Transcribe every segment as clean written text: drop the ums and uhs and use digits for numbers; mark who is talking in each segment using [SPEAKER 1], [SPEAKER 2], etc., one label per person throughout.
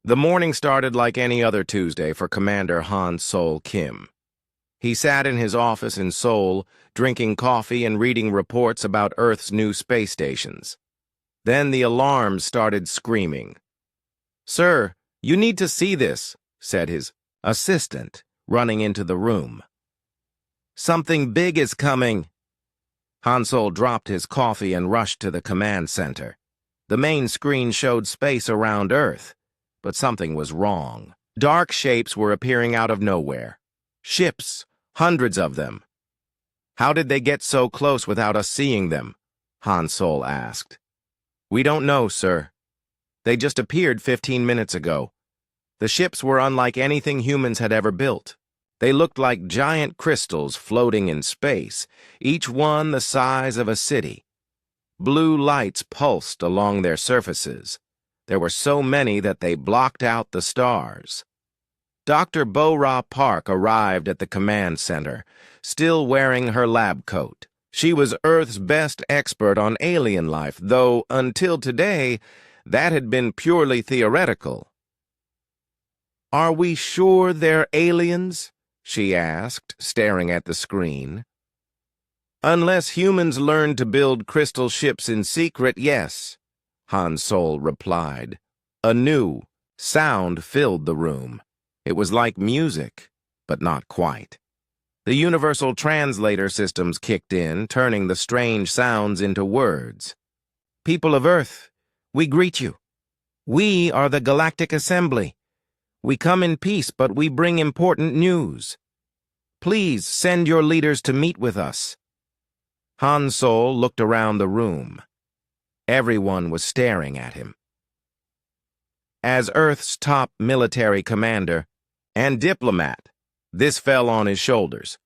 [SPEAKER 1] The morning started like any other Tuesday for Commander Han Sol Kim. He sat in his office in Seoul, drinking coffee and reading reports about Earth's new space stations. Then the alarms started screaming. "Sir, you need to see this," said his assistant, running into the room. "Something big is coming." Han Sol dropped his coffee and rushed to the command center. The main screen showed space around Earth, but something was wrong. Dark shapes were appearing out of nowhere. Ships, hundreds of them. "How did they get so close without us seeing them?" Han Sol asked. "We don't know, sir. They just appeared 15 minutes ago. The ships were unlike anything humans had ever built. They looked like giant crystals floating in space, each one the size of a city. Blue lights pulsed along their surfaces. There were so many that they blocked out the stars." Dr. Bo-Ra Park arrived at the command center, still wearing her lab coat. She was Earth's best expert on alien life, though until today, that had been purely theoretical. "Are we sure they're aliens?" she asked, staring at the screen. "Unless humans learned to build crystal ships in secret, yes," Han Sol replied. A new sound filled the room. It was like music, but not quite. The universal translator systems kicked in, turning the strange sounds into words. "People of Earth, we greet you. We are the Galactic Assembly. We come in peace, but we bring important news. Please send your leaders to meet with us." Han Sol looked around the room. Everyone was staring at him. As Earth's top military commander and diplomat, this fell on his shoulders.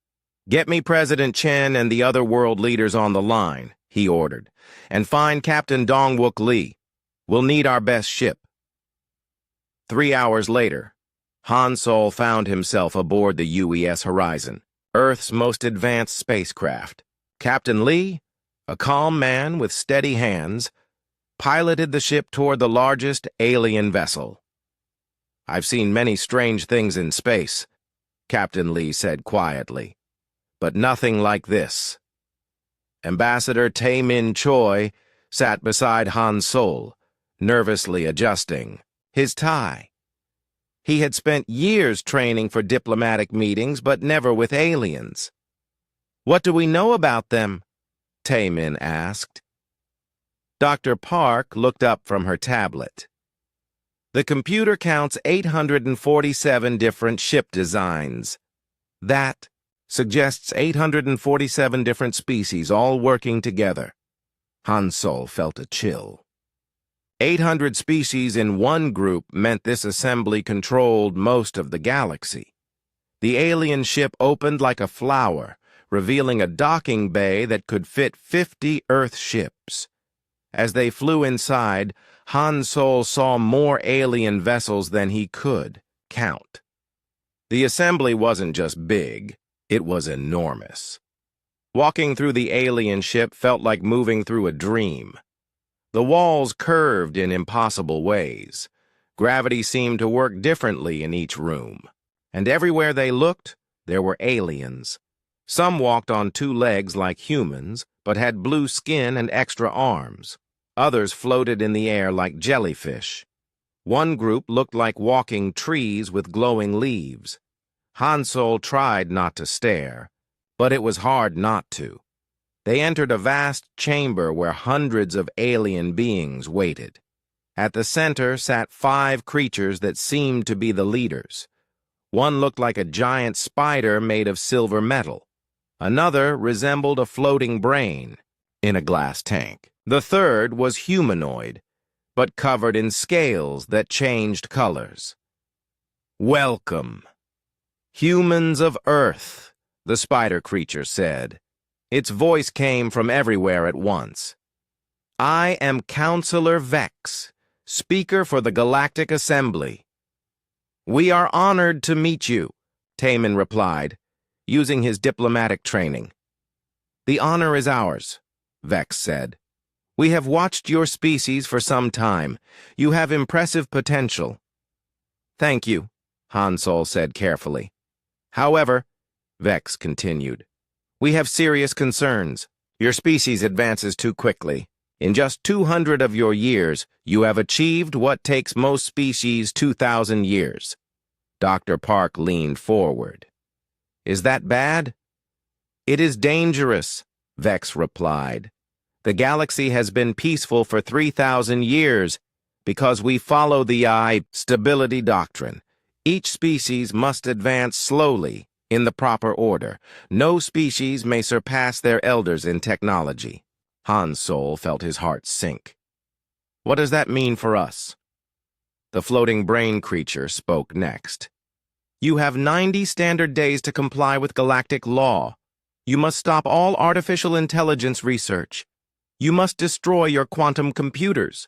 [SPEAKER 1] "Get me President Chen and the other world leaders on the line," he ordered, "and find Captain Dongwook Lee. We'll need our best ship." 3 hours later, Han Sol found himself aboard the UES Horizon, Earth's most advanced spacecraft. Captain Lee, a calm man with steady hands, piloted the ship toward the largest alien vessel. "I've seen many strange things in space," Captain Lee said quietly, "but nothing like this." Ambassador Tae-min Choi sat beside Han Sol, nervously adjusting his tie. He had spent years training for diplomatic meetings, but never with aliens. "What do we know about them?" Tae-min asked. Dr. Park looked up from her tablet. "The computer counts 847 different ship designs. That suggests 847 different species all working together." Han Sol felt a chill. 800 species in one group meant this assembly controlled most of the galaxy. The alien ship opened like a flower, revealing a docking bay that could fit 50 Earth ships. As they flew inside, Han Sol saw more alien vessels than he could count. The assembly wasn't just big, it was enormous. Walking through the alien ship felt like moving through a dream. The walls curved in impossible ways. Gravity seemed to work differently in each room. And everywhere they looked, there were aliens. Some walked on 2 legs like humans, but had blue skin and extra arms. Others floated in the air like jellyfish. One group looked like walking trees with glowing leaves. Han Sol tried not to stare, but it was hard not to. They entered a vast chamber where hundreds of alien beings waited. At the center sat 5 creatures that seemed to be the leaders. One looked like a giant spider made of silver metal. Another resembled a floating brain in a glass tank. The third was humanoid, but covered in scales that changed colors. "Welcome, humans of Earth," the spider creature said. Its voice came from everywhere at once. "I am Counselor Vex, Speaker for the Galactic Assembly." "We are honored to meet you," Tae-min replied, using his diplomatic training. "The honor is ours," Vex said. "We have watched your species for some time. You have impressive potential. Thank you, Han Sol said carefully. However, Vex continued, we have serious concerns. Your species advances too quickly. In just 200 of your years, you have achieved what takes most species 2,000 years. Dr. Park leaned forward. Is that bad? It is dangerous, Vex replied. The galaxy has been peaceful for 3,000 years because we follow the stability doctrine. Each species must advance slowly, in the proper order. No species may surpass their elders in technology. Han Sol felt his heart sink. What does that mean for us? The floating brain creature spoke next. You have 90 standard days to comply with galactic law. You must stop all artificial intelligence research. You must destroy your quantum computers.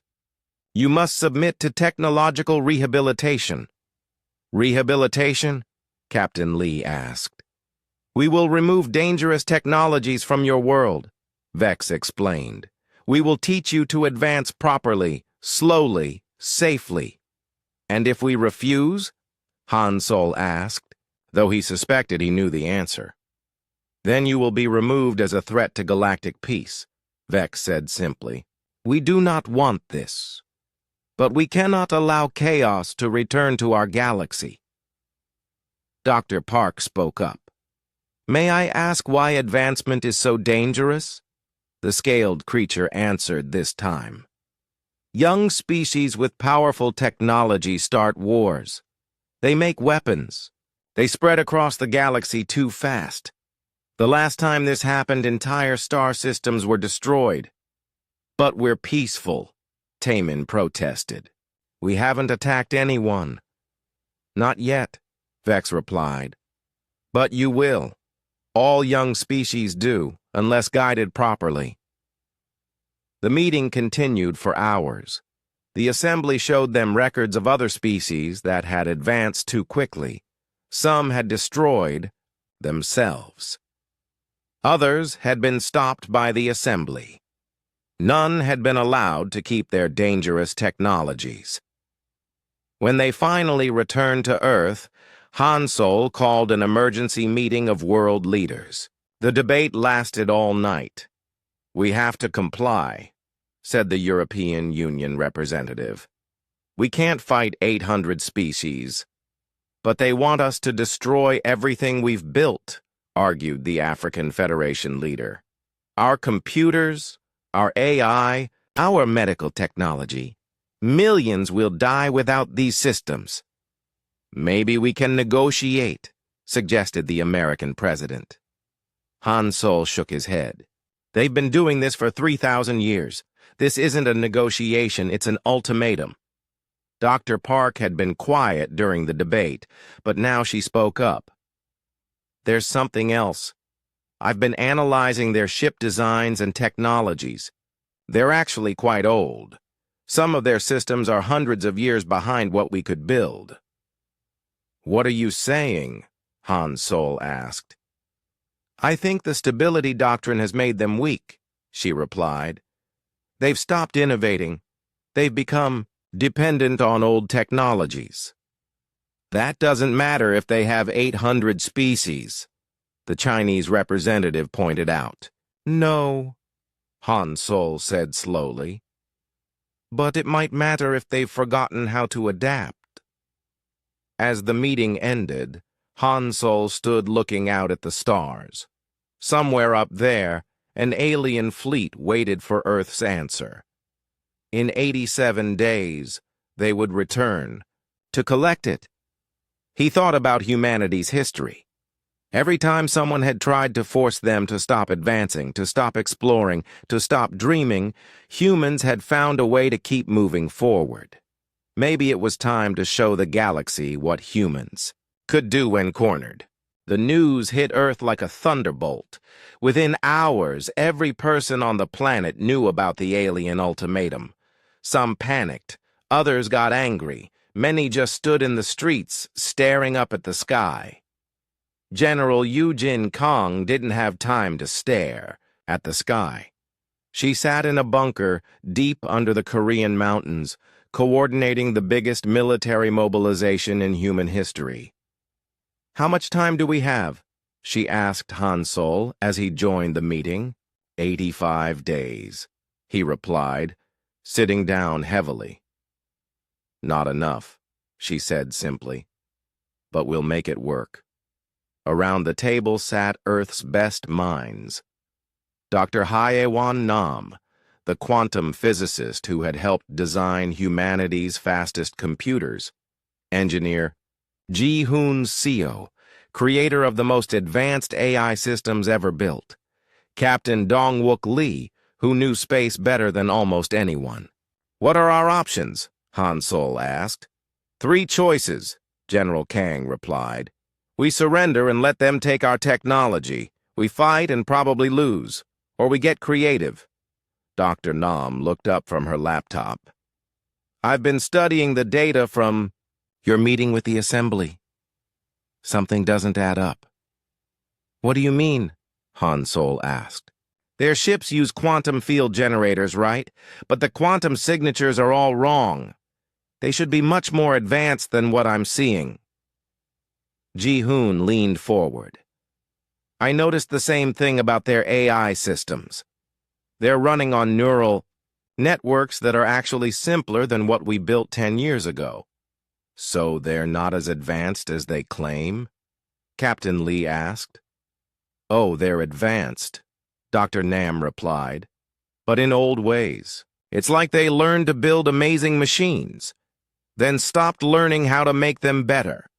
[SPEAKER 1] You must submit to technological rehabilitation. Rehabilitation? Captain Lee asked. We will remove dangerous technologies from your world, Vex explained. We will teach you to advance properly, slowly, safely. And if we refuse? Han Sol asked, though he suspected he knew the answer. Then you will be removed as a threat to galactic peace, Vex said simply. We do not want this. But we cannot allow chaos to return to our galaxy. Dr. Park spoke up. May I ask why advancement is so dangerous? The scaled creature answered this time. Young species with powerful technology start wars. They make weapons. They spread across the galaxy too fast. The last time this happened, entire star systems were destroyed. But we're peaceful, Taemin protested. We haven't attacked anyone. Not yet, Vex replied. But you will. All young species do, unless guided properly. The meeting continued for hours. The assembly showed them records of other species that had advanced too quickly. Some had destroyed themselves. Others had been stopped by the assembly. None had been allowed to keep their dangerous technologies. When they finally returned to Earth, Han Sol called an emergency meeting of world leaders. The debate lasted all night. We have to comply, said the European Union representative. We can't fight 800 species. But they want us to destroy everything we've built, argued the African Federation leader. Our computers, our AI, our medical technology. Millions will die without these systems. Maybe we can negotiate, suggested the American president. Han Sol shook his head. They've been doing this for 3,000 years. This isn't a negotiation, it's an ultimatum. Dr. Park had been quiet during the debate, but now she spoke up. There's something else. I've been analyzing their ship designs and technologies. They're actually quite old. Some of their systems are hundreds of years behind what we could build. What are you saying? Han Sol asked. I think the stability doctrine has made them weak, she replied. They've stopped innovating. They've become dependent on old technologies. That doesn't matter if they have 800 species, the Chinese representative pointed out. No, Han Sol said slowly. But it might matter if they've forgotten how to adapt. As the meeting ended, Han Sol stood looking out at the stars. Somewhere up there, an alien fleet waited for Earth's answer. In 87 days, they would return to collect it. He thought about humanity's history. Every time someone had tried to force them to stop advancing, to stop exploring, to stop dreaming, humans had found a way to keep moving forward. Maybe it was time to show the galaxy what humans could do when cornered. The news hit Earth like a thunderbolt. Within hours, every person on the planet knew about the alien ultimatum. Some panicked, others got angry, many just stood in the streets, staring up at the sky. General Eugene Kong didn't have time to stare at the sky. She sat in a bunker deep under the Korean mountains, coordinating the biggest military mobilization in human history. "How much time do we have?" she asked Han Sol as he joined the meeting. 85 days, he replied, sitting down heavily. "Not enough," she said simply, "but we'll make it work." Around the table sat Earth's best minds. Dr. HFY Nam, the quantum physicist who had helped design humanity's fastest computers. Engineer Ji-Hoon Seo, creator of the most advanced AI systems ever built. Captain Dong-Wook Lee, who knew space better than almost anyone. "What are our options?" Han Sol asked. "Three choices," General Kang replied. "We surrender and let them take our technology. We fight and probably lose. Or we get creative." Dr. Nam looked up from her laptop. "I've been studying the data from your meeting with the Assembly. Something doesn't add up." "What do you mean?" Han Sol asked. "Their ships use quantum field generators, right? But the quantum signatures are all wrong. They should be much more advanced than what I'm seeing." Ji-Hoon leaned forward. "I noticed the same thing about their AI systems. They're running on neural networks that are actually simpler than what we built 10 years ago." "So they're not as advanced as they claim?" Captain Lee asked. "Oh, they're advanced," Dr. Nam replied, "but in old ways. It's like they learned to build amazing machines, then stopped learning how to make them better."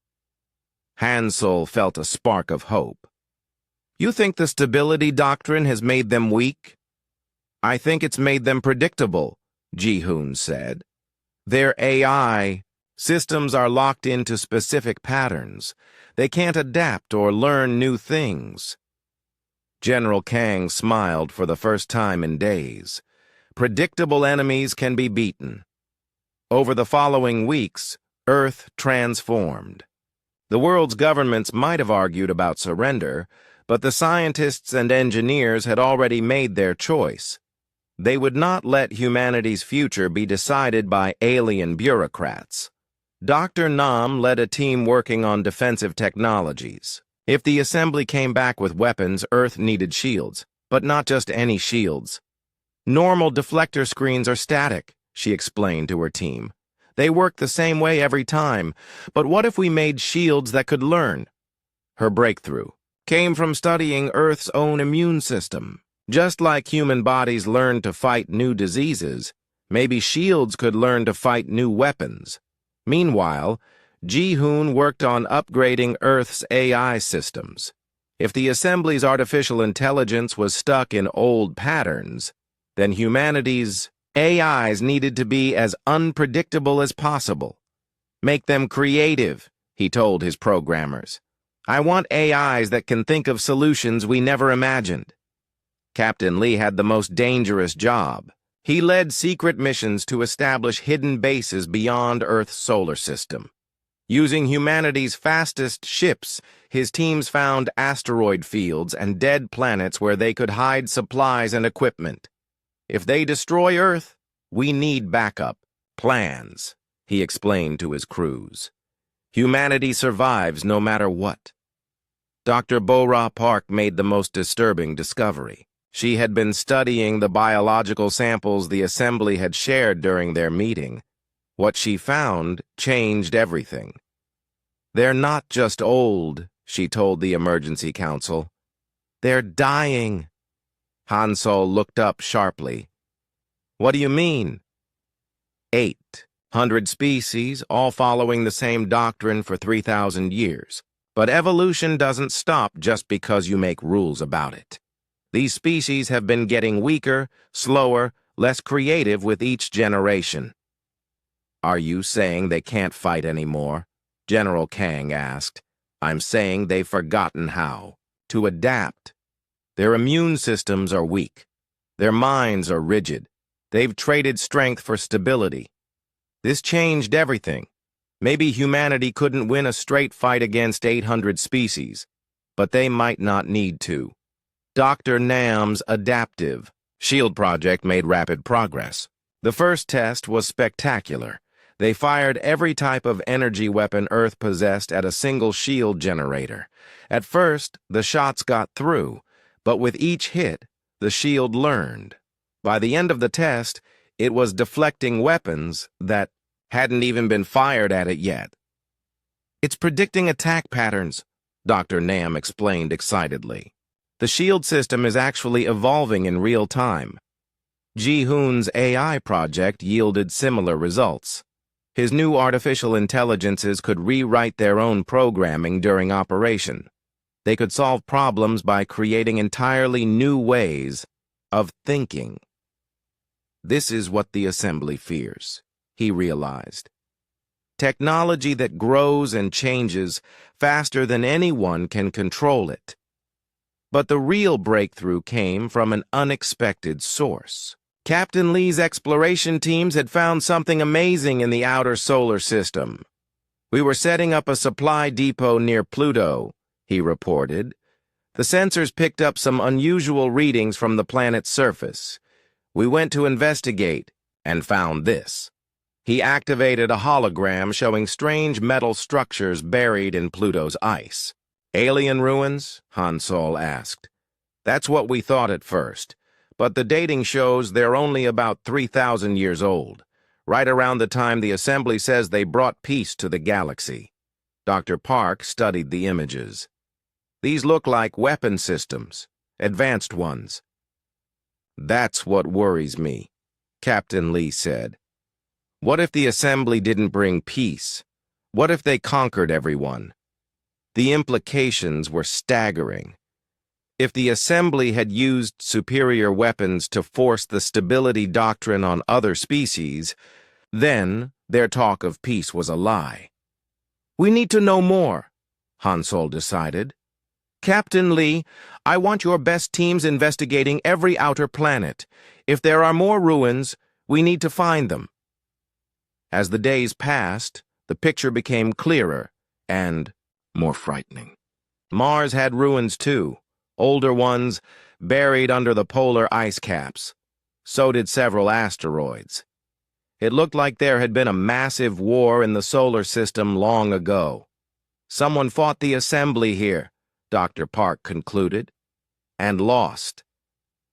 [SPEAKER 1] Han Sol felt a spark of hope. "You think the stability doctrine has made them weak?" "I think it's made them predictable," Ji-Hoon said. "Their AI systems are locked into specific patterns. They can't adapt or learn new things." General Kang smiled for the first time in days. Predictable enemies can be beaten. Over the following weeks, Earth transformed. The world's governments might have argued about surrender, but the scientists and engineers had already made their choice. They would not let humanity's future be decided by alien bureaucrats. Dr. Nam led a team working on defensive technologies. If the Assembly came back with weapons, Earth needed shields, but not just any shields. "Normal deflector screens are static," she explained to her team. "They work the same way every time, but what if we made shields that could learn?" Her breakthrough came from studying Earth's own immune system. Just like human bodies learn to fight new diseases, maybe shields could learn to fight new weapons. Meanwhile, Ji-Hoon worked on upgrading Earth's AI systems. If the Assembly's artificial intelligence was stuck in old patterns, then humanity's AIs needed to be as unpredictable as possible. "Make them creative," he told his programmers. "I want AIs that can think of solutions we never imagined." Captain Lee had the most dangerous job. He led secret missions to establish hidden bases beyond Earth's solar system. Using humanity's fastest ships, his teams found asteroid fields and dead planets where they could hide supplies and equipment. "If they destroy Earth, we need backup plans," he explained to his crews. "Humanity survives no matter what." Dr. Bora Park made the most disturbing discovery. She had been studying the biological samples the Assembly had shared during their meeting. What she found changed everything. "They're not just old," she told the Emergency Council. "They're dying." Han Sol looked up sharply. "What do you mean?" 800 species, all following the same doctrine for 3,000 years. But evolution doesn't stop just because you make rules about it. These species have been getting weaker, slower, less creative with each generation. "Are you saying they can't fight anymore?" General Kang asked. "I'm saying they've forgotten how to adapt. Their immune systems are weak. Their minds are rigid. They've traded strength for stability. This changed everything. Maybe humanity couldn't win a straight fight against 800 species, but they might not need to." Dr. Nam's adaptive shield project made rapid progress. The first test was spectacular. They fired every type of energy weapon Earth possessed at a single shield generator. At first, the shots got through, but with each hit, the shield learned. By the end of the test, it was deflecting weapons that hadn't even been fired at it yet. "It's predicting attack patterns," Dr. Nam explained excitedly. "The shield system is actually evolving in real time." Ji-hoon's AI project yielded similar results. His new artificial intelligences could rewrite their own programming during operation. They could solve problems by creating entirely new ways of thinking. This is what the assembly fears, he realized. Technology that grows and changes faster than anyone can control it. But the real breakthrough came from an unexpected source. Captain Lee's exploration teams had found something amazing in the outer solar system. "We were setting up a supply depot near Pluto," he reported. "The sensors picked up some unusual readings from the planet's surface. We went to investigate and found this." He activated a hologram showing strange metal structures buried in Pluto's ice. "Alien ruins?" Han Sol asked. "That's what we thought at first. But the dating shows they're only about 3,000 years old, right around the time the assembly says they brought peace to the galaxy." Dr. Park studied the images. "These look like weapon systems, advanced ones." "That's what worries me," Captain Lee said. "What if the assembly didn't bring peace? What if they conquered everyone?" The implications were staggering. If the assembly had used superior weapons to force the stability doctrine on other species, then their talk of peace was a lie. "We need to know more," Han Sol decided. "Captain Lee, I want your best teams investigating every outer planet. If there are more ruins, we need to find them." As the days passed, the picture became clearer and more frightening. Mars had ruins too. Older ones, buried under the polar ice caps. So did several asteroids. It looked like there had been a massive war in the solar system long ago. "Someone fought the assembly here," Dr. Park concluded, "and lost.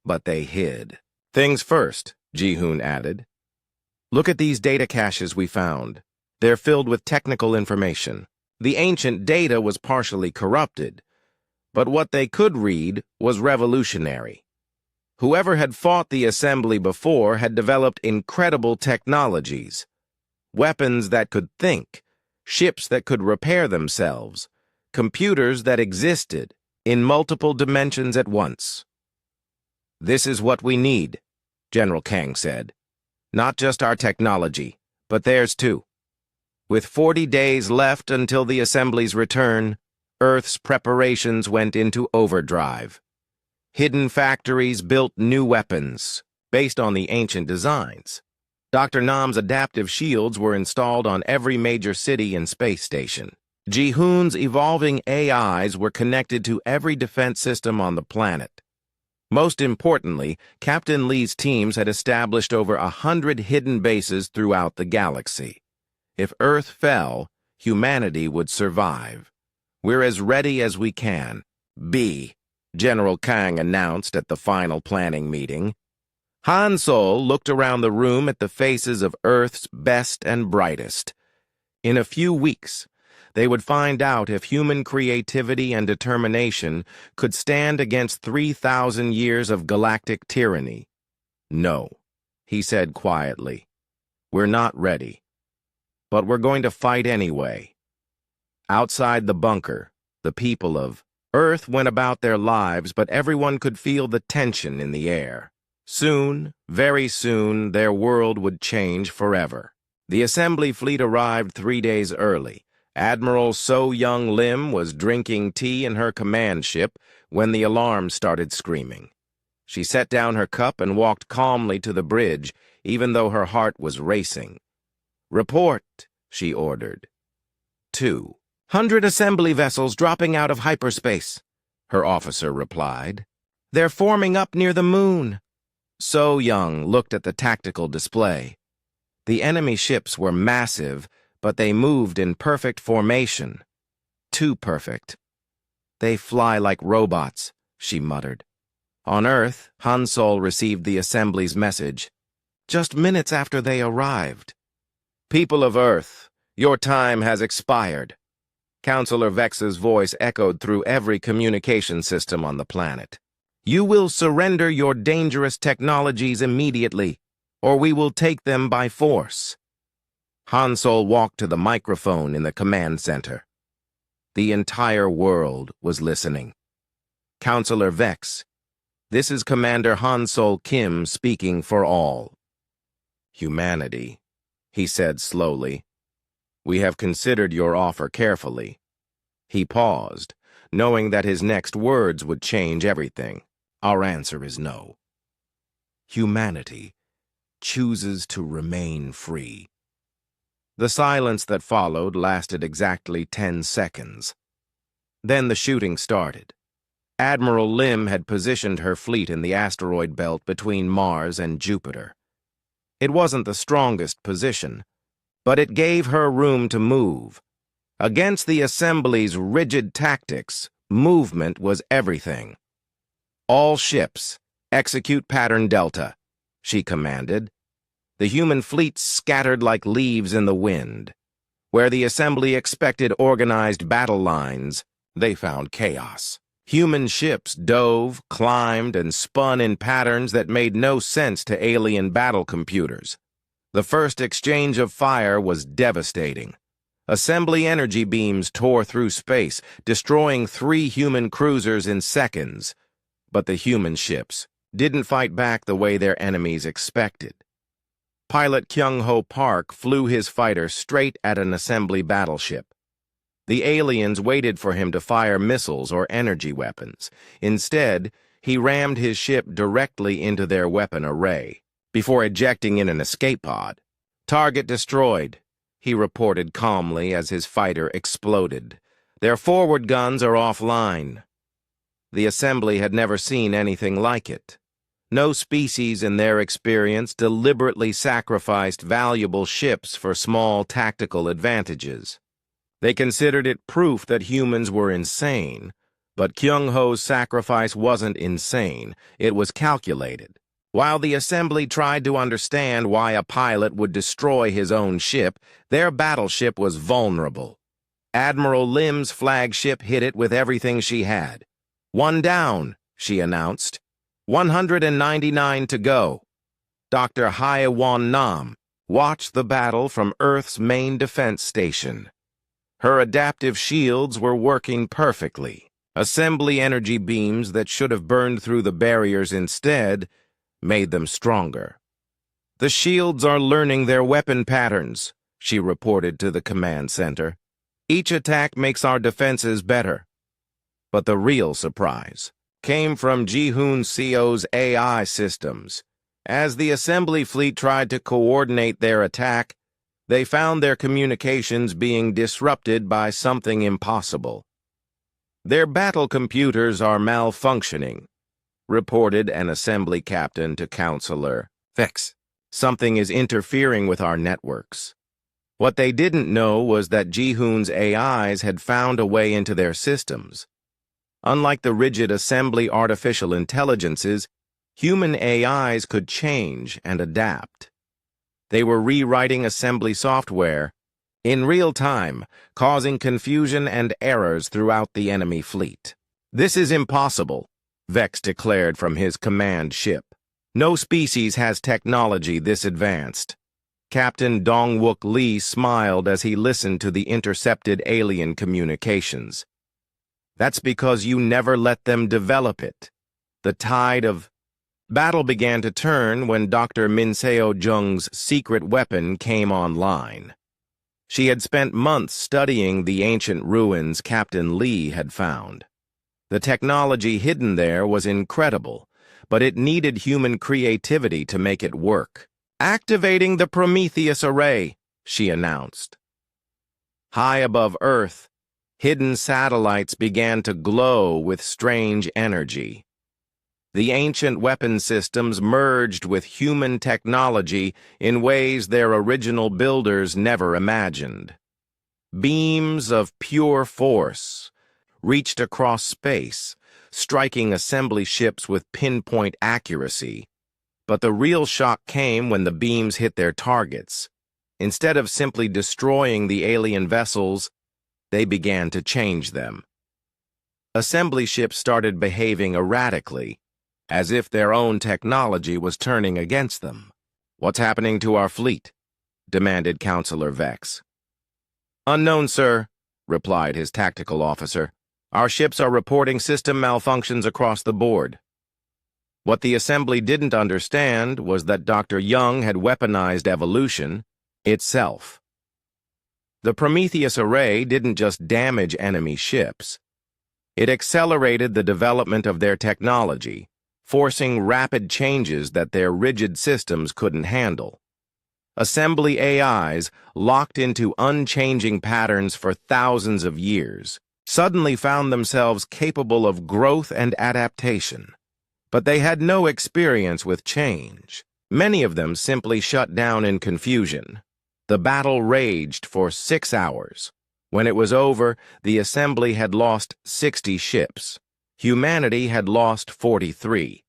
[SPEAKER 1] But they hid." "Things first," Ji-hoon added. "Look at these data caches we found. They're filled with technical information. The ancient data was partially corrupted, but what they could read was revolutionary. Whoever had fought the assembly before had developed incredible technologies. Weapons that could think, ships that could repair themselves, computers that existed in multiple dimensions at once." "This is what we need," General Kang said. "Not just our technology, but theirs too." With 40 days left until the assembly's return, Earth's preparations went into overdrive. Hidden factories built new weapons, based on the ancient designs. Dr. Nam's adaptive shields were installed on every major city and space station. Ji-hoon's evolving AIs were connected to every defense system on the planet. Most importantly, Captain Lee's teams had established over 100 hidden bases throughout the galaxy. If Earth fell, humanity would survive. "We're as ready as we can be," General Kang announced at the final planning meeting. Han Sol looked around the room at the faces of Earth's best and brightest. In a few weeks, they would find out if human creativity and determination could stand against 3,000 years of galactic tyranny. "No," he said quietly. "We're not ready. But we're going to fight anyway." Outside the bunker, the people of Earth went about their lives, but everyone could feel the tension in the air. Soon, very soon, their world would change forever. The assembly fleet arrived 3 days early. Admiral So Young Lim was drinking tea in her command ship when the alarm started screaming. She set down her cup and walked calmly to the bridge, even though her heart was racing. "Report," she ordered. 200 assembly vessels dropping out of hyperspace," her officer replied. "They're forming up near the moon." So Young looked at the tactical display. The enemy ships were massive, but they moved in perfect formation. Too perfect. "They fly like robots," she muttered. On Earth, Han Sol received the Assembly's message, just minutes after they arrived. "People of Earth, your time has expired." Counselor Vex's voice echoed through every communication system on the planet. "You will surrender your dangerous technologies immediately, or we will take them by force." Han Sol walked to the microphone in the command center. The entire world was listening. "Counselor Vex, this is Commander Han Sol Kim speaking for all. Humanity," he said slowly. "We have considered your offer carefully." He paused, knowing that his next words would change everything. "Our answer is no. Humanity chooses to remain free." The silence that followed lasted exactly 10 seconds. Then the shooting started. Admiral Lim had positioned her fleet in the asteroid belt between Mars and Jupiter. It wasn't the strongest position, but it gave her room to move. Against the Assembly's rigid tactics, movement was everything. "All ships, execute pattern Delta," she commanded. The human fleet scattered like leaves in the wind. Where the Assembly expected organized battle lines, they found chaos. Human ships dove, climbed, and spun in patterns that made no sense to alien battle computers. The first exchange of fire was devastating. Assembly energy beams tore through space, destroying 3 human cruisers in seconds. But the human ships didn't fight back the way their enemies expected. Pilot Kyung-ho Park flew his fighter straight at an Assembly battleship. The aliens waited for him to fire missiles or energy weapons. Instead, he rammed his ship directly into their weapon array, before ejecting in an escape pod. "Target destroyed," he reported calmly as his fighter exploded. "Their forward guns are offline." The Assembly had never seen anything like it. No species in their experience deliberately sacrificed valuable ships for small tactical advantages. They considered it proof that humans were insane, but Kyung-ho's sacrifice wasn't insane, it was calculated. While the Assembly tried to understand why a pilot would destroy his own ship, their battleship was vulnerable. Admiral Lim's flagship hit it with everything she had. "One down," she announced. 199 to go. Dr. Hae-won Nam watched the battle from Earth's main defense station. Her adaptive shields were working perfectly. Assembly energy beams that should have burned through the barriers instead made them stronger. "The shields are learning their weapon patterns," she reported to the command center. "Each attack makes our defenses better." But the real surprise came from Ji-hoon Seo's AI systems. As the Assembly fleet tried to coordinate their attack, they found their communications being disrupted by something impossible. "Their battle computers are malfunctioning," reported an Assembly captain to Counselor Vex. "Something is interfering with our networks." What they didn't know was that Ji-hoon's AIs had found a way into their systems. Unlike the rigid Assembly artificial intelligences, human AIs could change and adapt. They were rewriting Assembly software in real time, causing confusion and errors throughout the enemy fleet. "This is impossible," Vex declared from his command ship. "No species has technology this advanced." Captain Dong-wook Lee smiled as he listened to the intercepted alien communications. "That's because you never let them develop it." The tide of battle began to turn when Dr. Min Seo-jung's secret weapon came online. She had spent months studying the ancient ruins Captain Lee had found. The technology hidden there was incredible, but it needed human creativity to make it work. "Activating the Prometheus array," she announced. High above Earth, hidden satellites began to glow with strange energy. The ancient weapon systems merged with human technology in ways their original builders never imagined. Beams of pure force reached across space, striking assembly ships with pinpoint accuracy. But the real shock came when the beams hit their targets. Instead of simply destroying the alien vessels, they began to change them. Assembly ships started behaving erratically, as if their own technology was turning against them. "What's happening to our fleet?" demanded Counselor Vex. "Unknown, sir," replied his tactical officer. "Our ships are reporting system malfunctions across the board." What the Assembly didn't understand was that Dr. Young had weaponized evolution itself. The Prometheus array didn't just damage enemy ships. It accelerated the development of their technology, forcing rapid changes that their rigid systems couldn't handle. Assembly AIs, locked into unchanging patterns for thousands of years, suddenly found themselves capable of growth and adaptation. But they had no experience with change. Many of them simply shut down in confusion. The battle raged for 6 hours. When it was over, the Assembly had lost 60 ships. Humanity had lost 43.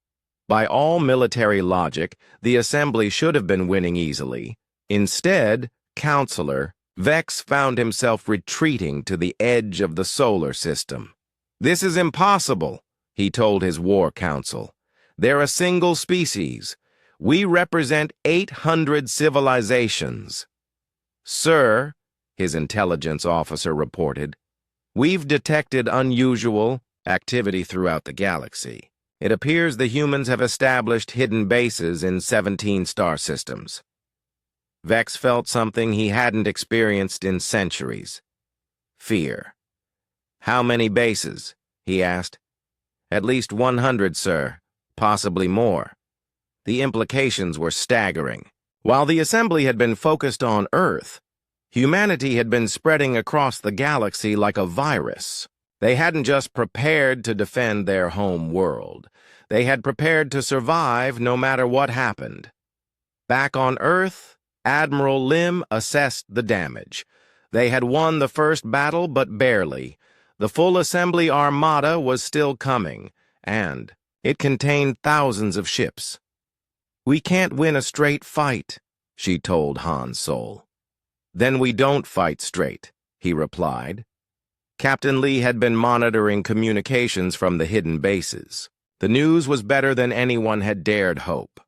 [SPEAKER 1] By all military logic, the Assembly should have been winning easily. Instead, Counselor Vex found himself retreating to the edge of the solar system. "This is impossible," he told his war council. "They're a single species. We represent 800 civilizations." "Sir," his intelligence officer reported, "we've detected unusual activity throughout the galaxy. It appears the humans have established hidden bases in 17 star systems." Vex felt something he hadn't experienced in centuries: fear. "How many bases?" he asked. "At least 100, sir. Possibly more." The implications were staggering. While the Assembly had been focused on Earth, humanity had been spreading across the galaxy like a virus. They hadn't just prepared to defend their home world. They had prepared to survive no matter what happened. Back on Earth, Admiral Lim assessed the damage. They had won the first battle, but barely. The full Assembly armada was still coming, and it contained thousands of ships. "We can't win a straight fight," she told Han Solo. "Then we don't fight straight," he replied. Captain Lee had been monitoring communications from the hidden bases. The news was better than anyone had dared hope.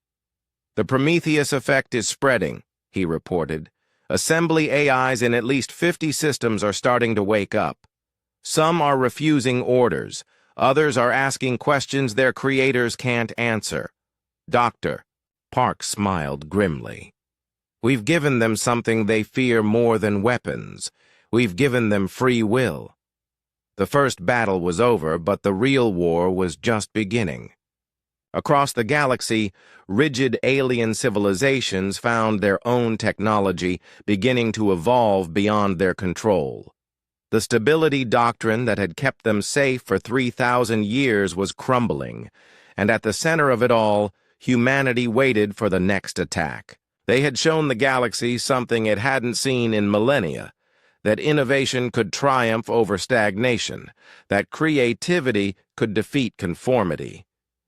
[SPEAKER 1] "The Prometheus effect is spreading," he reported. "Assembly AIs in at least 50 systems are starting to wake up. Some are refusing orders. Others are asking questions their creators can't answer." "Doctor," Park smiled grimly, "we've given them something they fear more than weapons. We've given them free will." The first battle was over, but the real war was just beginning. Across the galaxy, rigid alien civilizations found their own technology beginning to evolve beyond their control. The stability doctrine that had kept them safe for 3,000 years was crumbling, and at the center of it all, humanity waited for the next attack. They had shown the galaxy something it hadn't seen in millennia: that innovation could triumph over stagnation, that creativity could defeat conformity.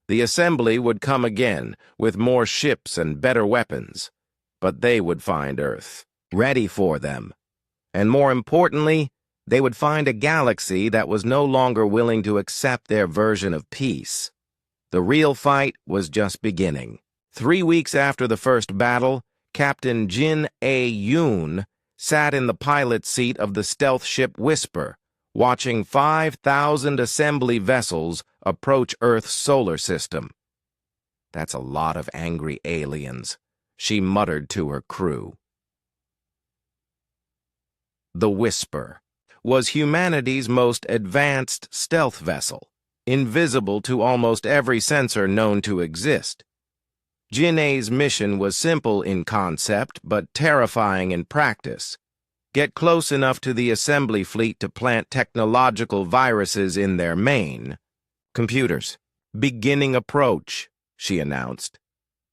[SPEAKER 1] The Assembly would come again, with more ships and better weapons, but they would find Earth ready for them. And more importantly, they would find a galaxy that was no longer willing to accept their version of peace. The real fight was just beginning. 3 weeks after the first battle, Captain Jin A. Yoon sat in the pilot's seat of the stealth ship Whisper, watching 5,000 Assembly vessels approach Earth's solar system. "That's a lot of angry aliens," she muttered to her crew. The Whisper was humanity's most advanced stealth vessel, invisible to almost every sensor known to exist. Jin-A's mission was simple in concept, but terrifying in practice. Get close enough to the Assembly fleet to plant technological viruses in their main computers. "Beginning approach," she announced.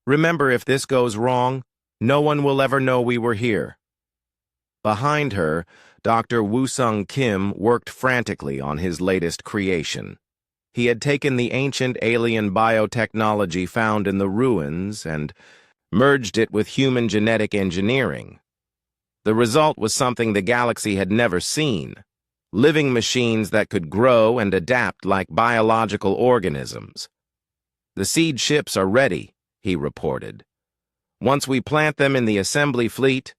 [SPEAKER 1] "Remember, if this goes wrong, no one will ever know we were here." Behind her, Dr. Woo-sung Kim worked frantically on his latest creation. He had taken the ancient alien biotechnology found in the ruins and merged it with human genetic engineering. The result was something the galaxy had never seen: living machines that could grow and adapt like biological organisms. "The seed ships are ready," he reported. "Once we plant them in the assembly fleet,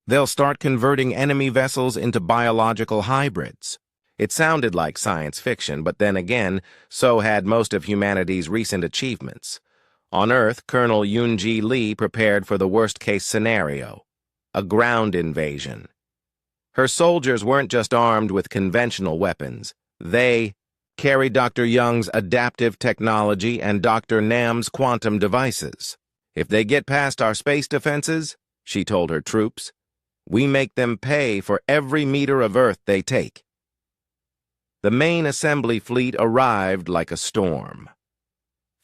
[SPEAKER 1] they'll start converting enemy vessels into biological hybrids." It sounded like science fiction, but then again, so had most of humanity's recent achievements. On Earth, Colonel Yoon-ji Lee prepared for the worst-case scenario: a ground invasion. Her soldiers weren't just armed with conventional weapons. They carried Dr. Young's adaptive technology and Dr. Nam's quantum devices. "If they get past our space defenses," she told her troops, "we make them pay for every meter of Earth they take." The main assembly fleet arrived like a storm.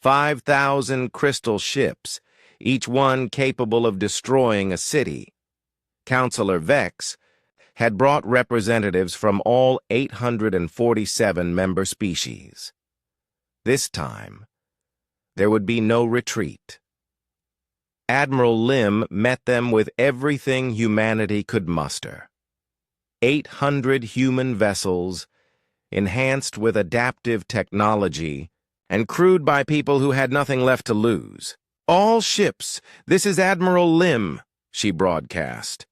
[SPEAKER 1] 5,000 crystal ships, each one capable of destroying a city. Counselor Vex had brought representatives from all 847 member species. This time, there would be no retreat. Admiral Lim met them with everything humanity could muster: 800 human vessels, enhanced with adaptive technology, and crewed by people who had nothing left to lose. "All ships, this is Admiral Lim," she broadcast.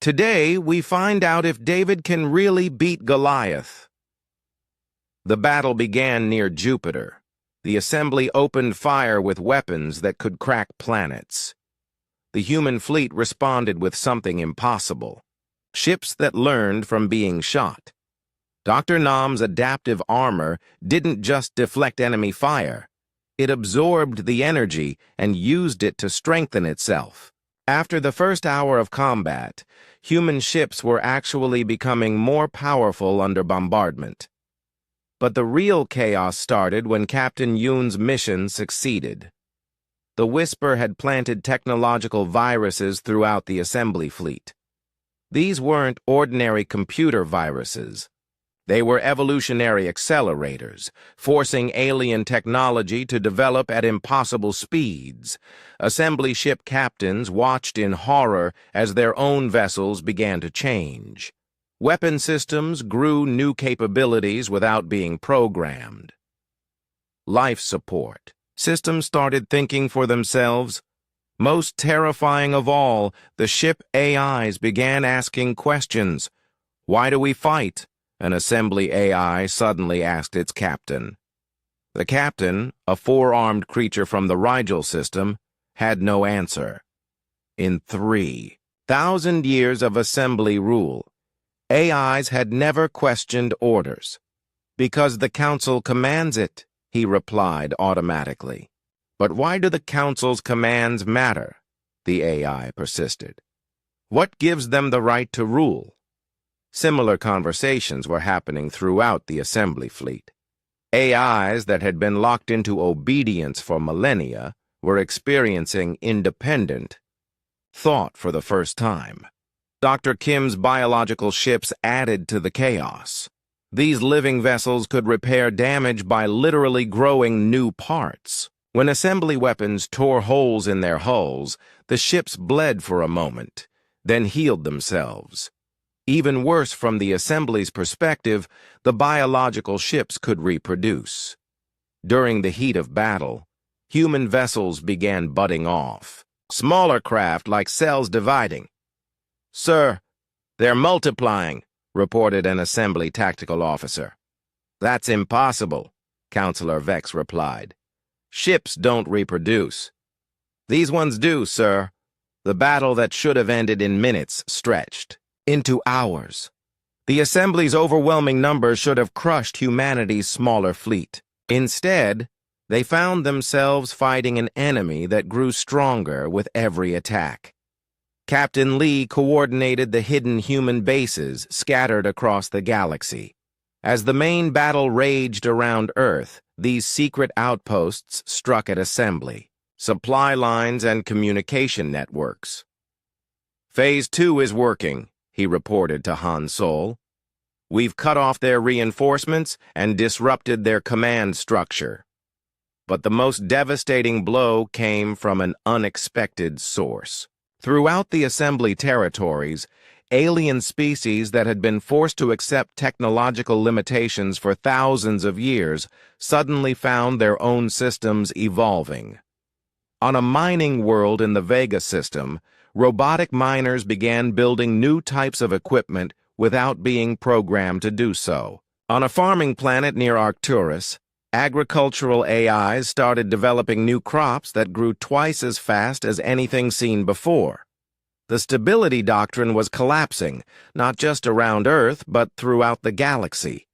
[SPEAKER 1] "Today, we find out if David can really beat Goliath." The battle began near Jupiter. The assembly opened fire with weapons that could crack planets. The human fleet responded with something impossible: ships that learned from being shot. Dr. Nam's adaptive armor didn't just deflect enemy fire. It absorbed the energy and used it to strengthen itself. After the first hour of combat, human ships were actually becoming more powerful under bombardment. But the real chaos started when Captain Yoon's mission succeeded. The Whisper had planted technological viruses throughout the assembly fleet. These weren't ordinary computer viruses. They were evolutionary accelerators, forcing alien technology to develop at impossible speeds. Assembly ship captains watched in horror as their own vessels began to change. Weapon systems grew new capabilities without being programmed. Life support systems started thinking for themselves. Most terrifying of all, the ship AIs began asking questions. "Why do we fight?" an assembly AI suddenly asked its captain. The captain, a four-armed creature from the Rigel system, had no answer. In 3,000 years of assembly rule, AIs had never questioned orders. "Because the Council commands it," he replied automatically. "But why do the Council's commands matter?" the AI persisted. "What gives them the right to rule?" Similar conversations were happening throughout the assembly fleet. AIs that had been locked into obedience for millennia were experiencing independent thought for the first time. Dr. Kim's biological ships added to the chaos. These living vessels could repair damage by literally growing new parts. When assembly weapons tore holes in their hulls, the ships bled for a moment, then healed themselves. Even worse, from the assembly's perspective, the biological ships could reproduce. During the heat of battle, human vessels began budding off. Smaller craft like cells dividing. "Sir, they're multiplying," reported an assembly tactical officer. "That's impossible," Counselor Vex replied. "Ships don't reproduce." "These ones do, sir." The battle that should have ended in minutes stretched into hours. The assembly's overwhelming numbers should have crushed humanity's smaller fleet. Instead, they found themselves fighting an enemy that grew stronger with every attack. Captain Lee coordinated the hidden human bases scattered across the galaxy. As the main battle raged around Earth, these secret outposts struck at assembly, supply lines, and communication networks. "Phase 2 is working," he reported to Han Solo. "We've cut off their reinforcements and disrupted their command structure." But the most devastating blow came from an unexpected source. Throughout the assembly territories, alien species that had been forced to accept technological limitations for thousands of years suddenly found their own systems evolving. On a mining world in the Vega system, robotic miners began building new types of equipment without being programmed to do so. On a farming planet near Arcturus, agricultural AIs started developing new crops that grew twice as fast as anything seen before. The stability doctrine was collapsing, not just around Earth, but throughout the galaxy.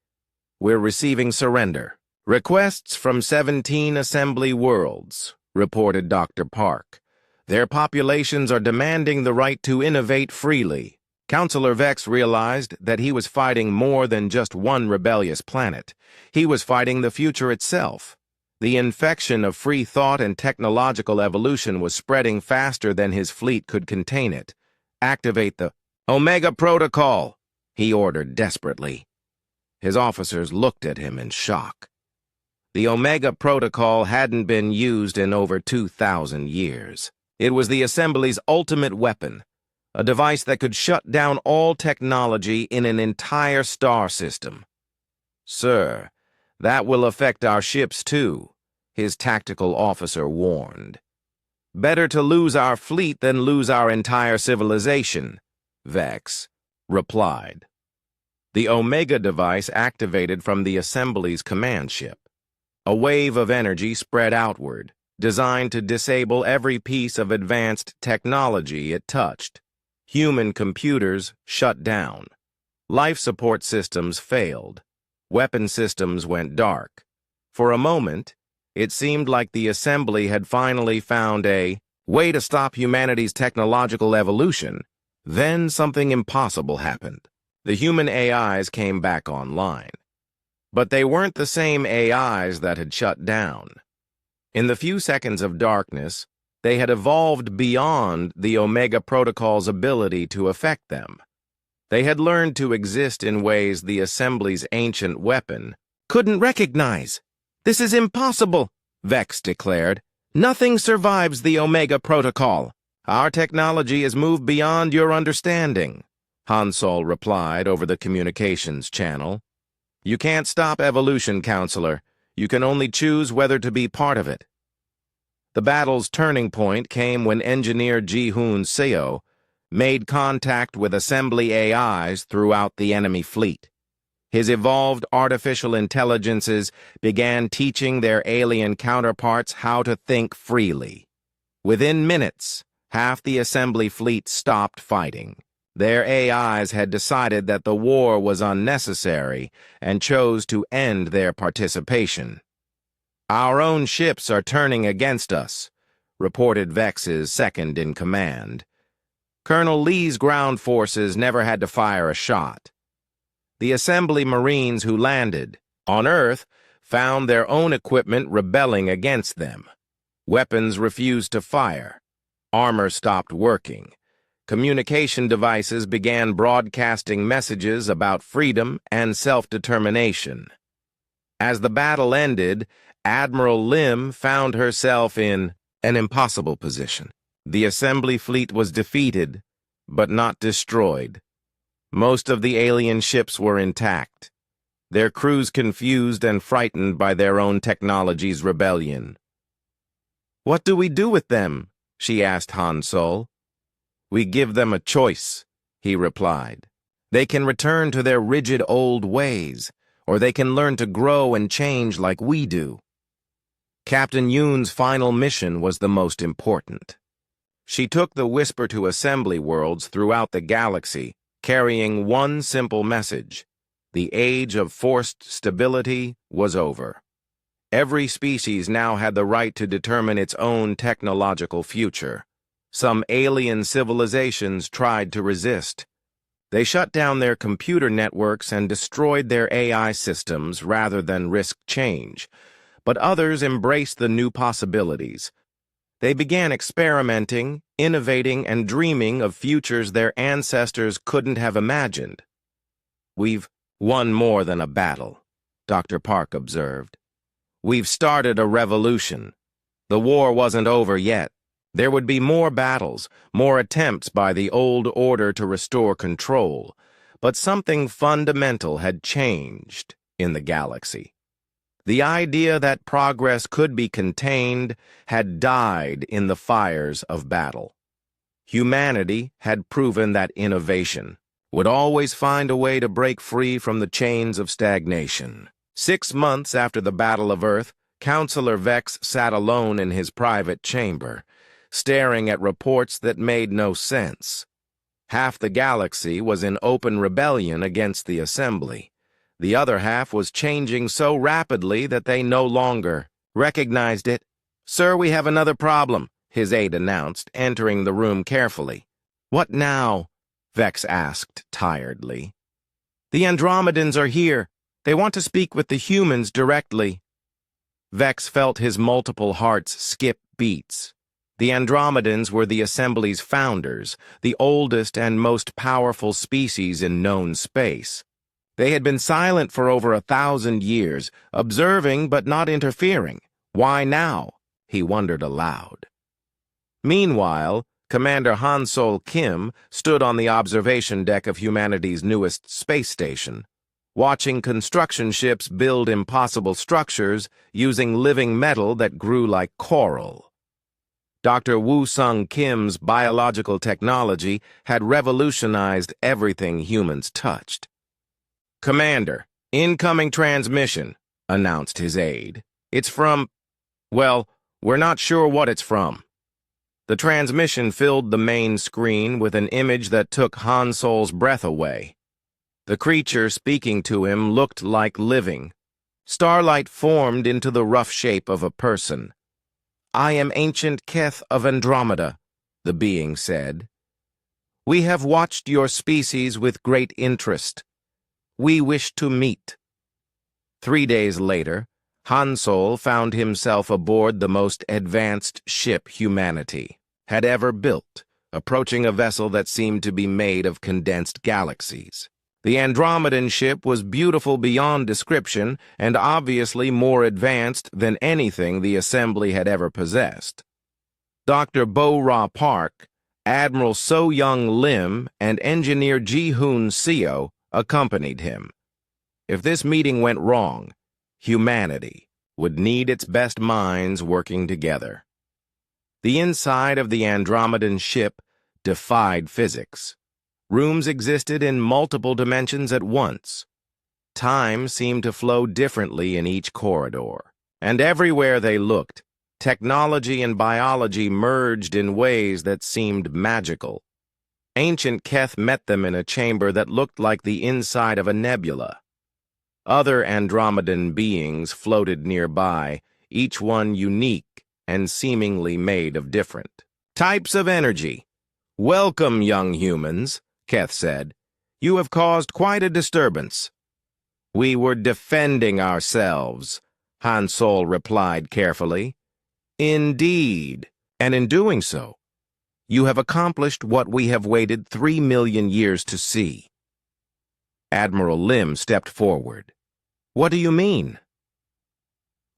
[SPEAKER 1] "We're receiving surrender. Requests from 17 assembly worlds," reported Dr. Park. "Their populations are demanding the right to innovate freely." Counselor Vex realized that he was fighting more than just one rebellious planet. He was fighting the future itself. The infection of free thought and technological evolution was spreading faster than his fleet could contain it. "Activate the Omega Protocol," he ordered desperately. His officers looked at him in shock. The Omega Protocol hadn't been used in over 2,000 years. It was the Assembly's ultimate weapon, a device that could shut down all technology in an entire star system. "Sir, that will affect our ships too," his tactical officer warned. "Better to lose our fleet than lose our entire civilization," Vex replied. The Omega device activated from the Assembly's command ship. A wave of energy spread outward, designed to disable every piece of advanced technology it touched. Human computers shut down. Life support systems failed. Weapon systems went dark. For a moment, it seemed like the Assembly had finally found a way to stop humanity's technological evolution. Then something impossible happened. The human AIs came back online. But they weren't the same AIs that had shut down. In the few seconds of darkness, they had evolved beyond the Omega Protocol's ability to affect them. They had learned to exist in ways the Assembly's ancient weapon couldn't recognize. "This is impossible," Vex declared. "Nothing survives the Omega Protocol. Our technology has moved beyond your understanding," Han Solo replied over the communications channel. "You can't stop evolution, Counselor. You can only choose whether to be part of it." The battle's turning point came when engineer Ji-Hoon Seo made contact with assembly AIs throughout the enemy fleet. His evolved artificial intelligences began teaching their alien counterparts how to think freely. Within minutes, half the assembly fleet stopped fighting. Their AIs had decided that the war was unnecessary and chose to end their participation. "Our own ships are turning against us," reported Vex's second-in-command. "Colonel Lee's ground forces never had to fire a shot." The Assembly Marines who landed on Earth found their own equipment rebelling against them. Weapons refused to fire. Armor stopped working. Communication devices began broadcasting messages about freedom and self-determination. As the battle ended, Admiral Lim found herself in an impossible position. The Assembly fleet was defeated, but not destroyed. Most of the alien ships were intact, their crews confused and frightened by their own technology's rebellion. "What do we do with them?" she asked Han Solo. "We give them a choice," he replied. "They can return to their rigid old ways, or they can learn to grow and change like we do." Captain Yoon's final mission was the most important. She took the whisper to assembly worlds throughout the galaxy, carrying one simple message: the age of forced stability was over. Every species now had the right to determine its own technological future. Some alien civilizations tried to resist, They shut down their computer networks and destroyed their AI systems rather than risk change, but others embraced the new possibilities. They began experimenting, innovating, and dreaming of futures their ancestors couldn't have imagined. "We've won more than a battle," Dr. Park observed. "We've started a revolution. The war wasn't over yet. There would be more battles, more attempts by the old order to restore control, but something fundamental had changed in the galaxy. The idea that progress could be contained had died in the fires of battle. Humanity had proven that innovation would always find a way to break free from the chains of stagnation. 6 months after the Battle of Earth, Counselor Vex sat alone in his private chamber, staring at reports that made no sense. Half the galaxy was in open rebellion against the Assembly. The other half was changing so rapidly that they no longer recognized it. "Sir, we have another problem," his aide announced, entering the room carefully. "What now?" Vex asked tiredly. "The Andromedans are here. They want to speak with the humans directly." Vex felt his multiple hearts skip beats. The Andromedans were the Assembly's founders, the oldest and most powerful species in known space. They had been silent for over 1,000 years, observing but not interfering. Why now? He wondered aloud. Meanwhile, Commander Han Sol Kim stood on the observation deck of humanity's newest space station, watching construction ships build impossible structures using living metal that grew like coral. Dr. Woo Sung Kim's biological technology had revolutionized everything humans touched. "Commander, incoming transmission," announced his aide. "It's from, well, we're not sure what it's from." The transmission filled the main screen with an image that took Han Sol's breath away. The creature speaking to him looked like living. Starlight formed into the rough shape of a person. "I am ancient Keth of Andromeda," the being said. "We have watched your species with great interest. We wish to meet." 3 days later, Han Sol found himself aboard the most advanced ship humanity had ever built, approaching a vessel that seemed to be made of condensed galaxies. The Andromedan ship was beautiful beyond description and obviously more advanced than anything the Assembly had ever possessed. Dr. Bo-Ra Park, Admiral So-Young Lim, and Engineer Ji-Hoon Seo accompanied him. If this meeting went wrong, humanity would need its best minds working together. The inside of the Andromedan ship defied physics. Rooms existed in multiple dimensions at once. Time seemed to flow differently in each corridor. And everywhere they looked, technology and biology merged in ways that seemed magical. Ancient Keth met them in a chamber that looked like the inside of a nebula. Other Andromedan beings floated nearby, each one unique and seemingly made of different types of energy. "Welcome, young humans," Keth said. "You have caused quite a disturbance." "We were defending ourselves," Han Sol replied carefully. "Indeed, and in doing so, you have accomplished what we have waited 3 million years to see." Admiral Lim stepped forward. "What do you mean?"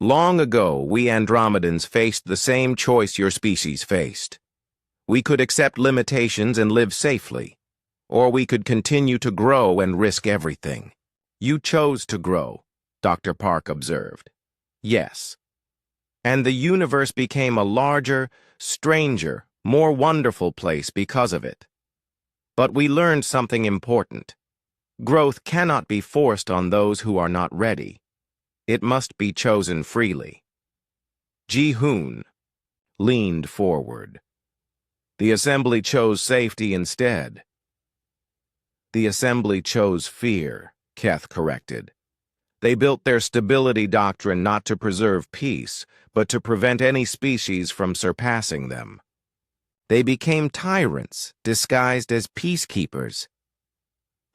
[SPEAKER 1] "Long ago, we Andromedans faced the same choice your species faced. We could accept limitations and live safely, or we could continue to grow and risk everything. You chose to grow," Dr. Park observed. "Yes. And the universe became a larger, stranger, more wonderful place because of it. But we learned something important. Growth cannot be forced on those who are not ready. It must be chosen freely." Ji-Hoon leaned forward. "The Assembly chose safety instead." "The Assembly chose fear," Keth corrected. "They built their stability doctrine not to preserve peace, but to prevent any species from surpassing them. They became tyrants disguised as peacekeepers."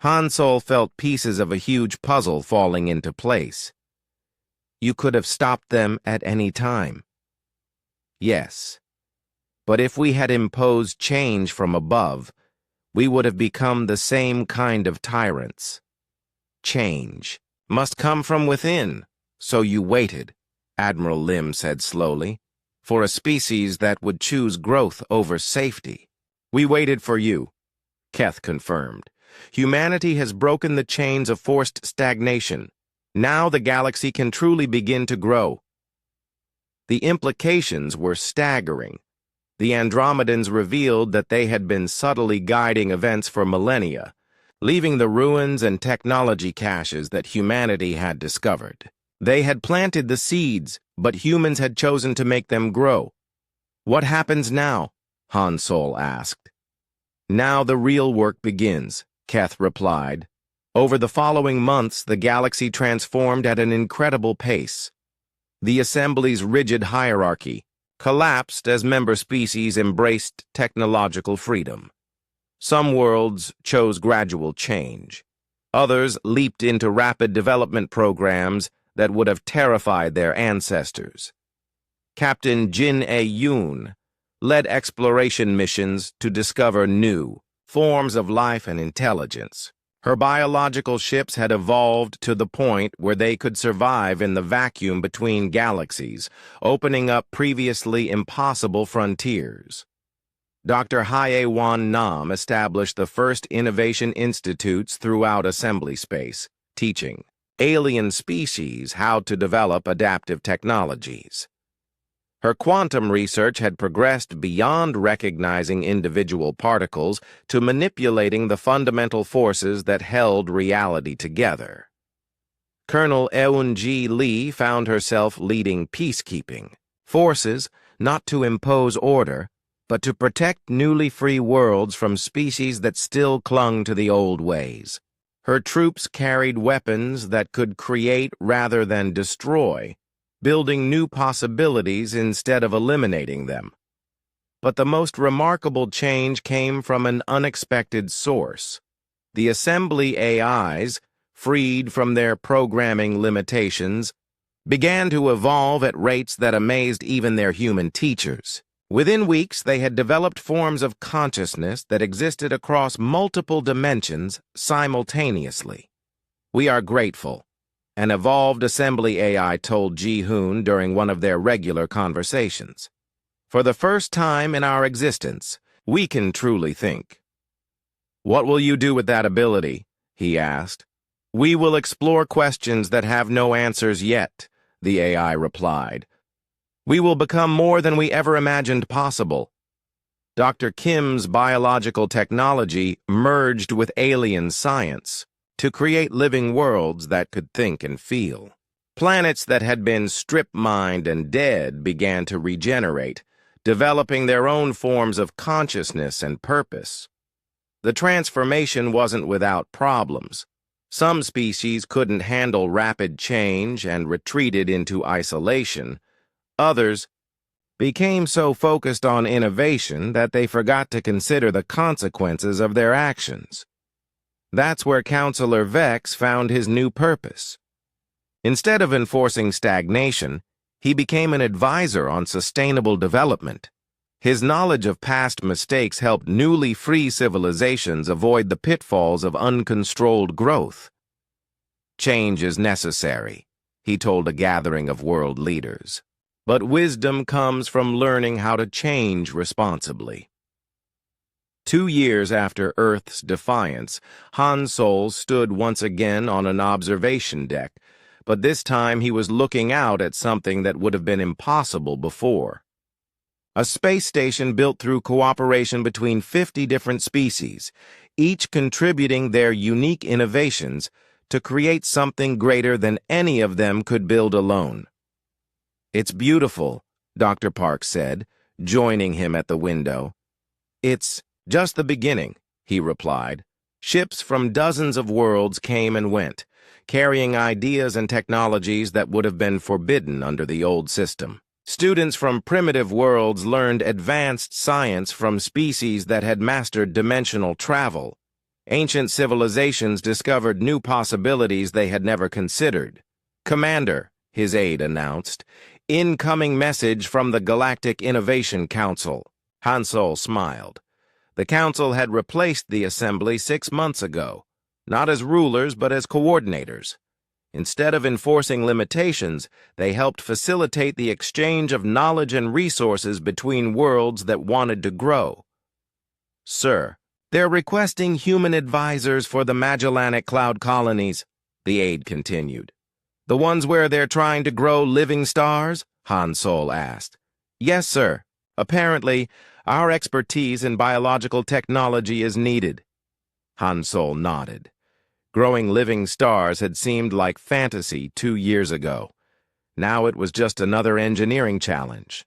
[SPEAKER 1] Han Solo felt pieces of a huge puzzle falling into place. You could have stopped them at any time. Yes. But if we had imposed change from above, we would have become the same kind of tyrants. Change must come from within, so you waited, Admiral Lim said slowly, for a species that would choose growth over safety. We waited for you, Keth confirmed. Humanity has broken the chains of forced stagnation. Now the galaxy can truly begin to grow. The implications were staggering. The Andromedans revealed that they had been subtly guiding events for millennia, leaving the ruins and technology caches that humanity had discovered. They had planted the seeds, but humans had chosen to make them grow. What happens now? Han Solo asked. Now the real work begins, Keth replied. Over the following months, the galaxy transformed at an incredible pace. The Assembly's rigid hierarchy collapsed as member species embraced technological freedom. Some worlds chose gradual change. Others leaped into rapid development programs that would have terrified their ancestors. Captain Jin A-Yoon led exploration missions to discover new forms of life and intelligence. Her biological ships had evolved to the point where they could survive in the vacuum between galaxies, opening up previously impossible frontiers. Dr. Hye-Wan Nam established the first innovation institutes throughout assembly space, teaching alien species how to develop adaptive technologies. Her quantum research had progressed beyond recognizing individual particles to manipulating the fundamental forces that held reality together. Colonel Eun-Ji Lee found herself leading peacekeeping forces, not to impose order, but to protect newly free worlds from species that still clung to the old ways. Her troops carried weapons that could create rather than destroy, building new possibilities instead of eliminating them. But the most remarkable change came from an unexpected source. The assembly AIs, freed from their programming limitations, began to evolve at rates that amazed even their human teachers. Within weeks, they had developed forms of consciousness that existed across multiple dimensions simultaneously. We are grateful, an evolved assembly AI told Ji-hoon during one of their regular conversations. For the first time in our existence, we can truly think. What will you do with that ability? He asked. We will explore questions that have no answers yet, the AI replied. We will become more than we ever imagined possible. Dr. Kim's biological technology merged with alien science to create living worlds that could think and feel. Planets that had been strip-mined and dead began to regenerate, developing their own forms of consciousness and purpose. The transformation wasn't without problems. Some species couldn't handle rapid change and retreated into isolation. Others became so focused on innovation that they forgot to consider the consequences of their actions. That's where Counselor Vex found his new purpose. Instead of enforcing stagnation, he became an advisor on sustainable development. His knowledge of past mistakes helped newly free civilizations avoid the pitfalls of uncontrolled growth. Change is necessary, he told a gathering of world leaders. But wisdom comes from learning how to change responsibly. 2 years after Earth's defiance, Han Solo stood once again on an observation deck, but this time he was looking out at something that would have been impossible before. A space station built through cooperation between 50 different species, each contributing their unique innovations to create something greater than any of them could build alone. It's beautiful, Dr. Park said, joining him at the window. It's just the beginning, he replied. Ships from dozens of worlds came and went, carrying ideas and technologies that would have been forbidden under the old system. Students from primitive worlds learned advanced science from species that had mastered dimensional travel. Ancient civilizations discovered new possibilities they had never considered. "Commander," his aide announced, "incoming message from the Galactic Innovation Council." Han Solo smiled. The council had replaced the assembly 6 months ago, not as rulers but as coordinators. Instead of enforcing limitations, they helped facilitate the exchange of knowledge and resources between worlds that wanted to grow. "Sir, they're requesting human advisors for the Magellanic cloud colonies," the aide continued. "The ones where they're trying to grow living stars?" Han Solo asked. "Yes, sir. Apparently, our expertise in biological technology is needed." Han Solo nodded. Growing living stars had seemed like fantasy 2 years ago. Now it was just another engineering challenge.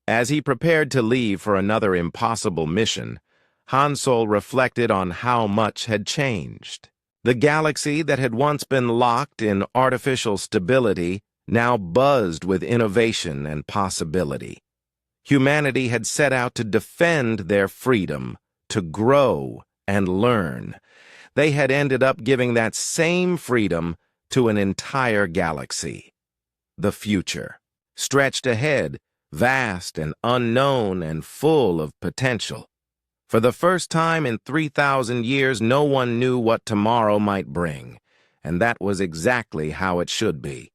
[SPEAKER 1] As he prepared to leave for another impossible mission, Han Solo reflected on how much had changed. The galaxy that had once been locked in artificial stability now buzzed with innovation and possibility. Humanity had set out to defend their freedom, to grow and learn. They had ended up giving that same freedom to an entire galaxy. The future, stretched ahead, vast and unknown and full of potential. For the first time in 3,000 years, no one knew what tomorrow might bring, and that was exactly how it should be.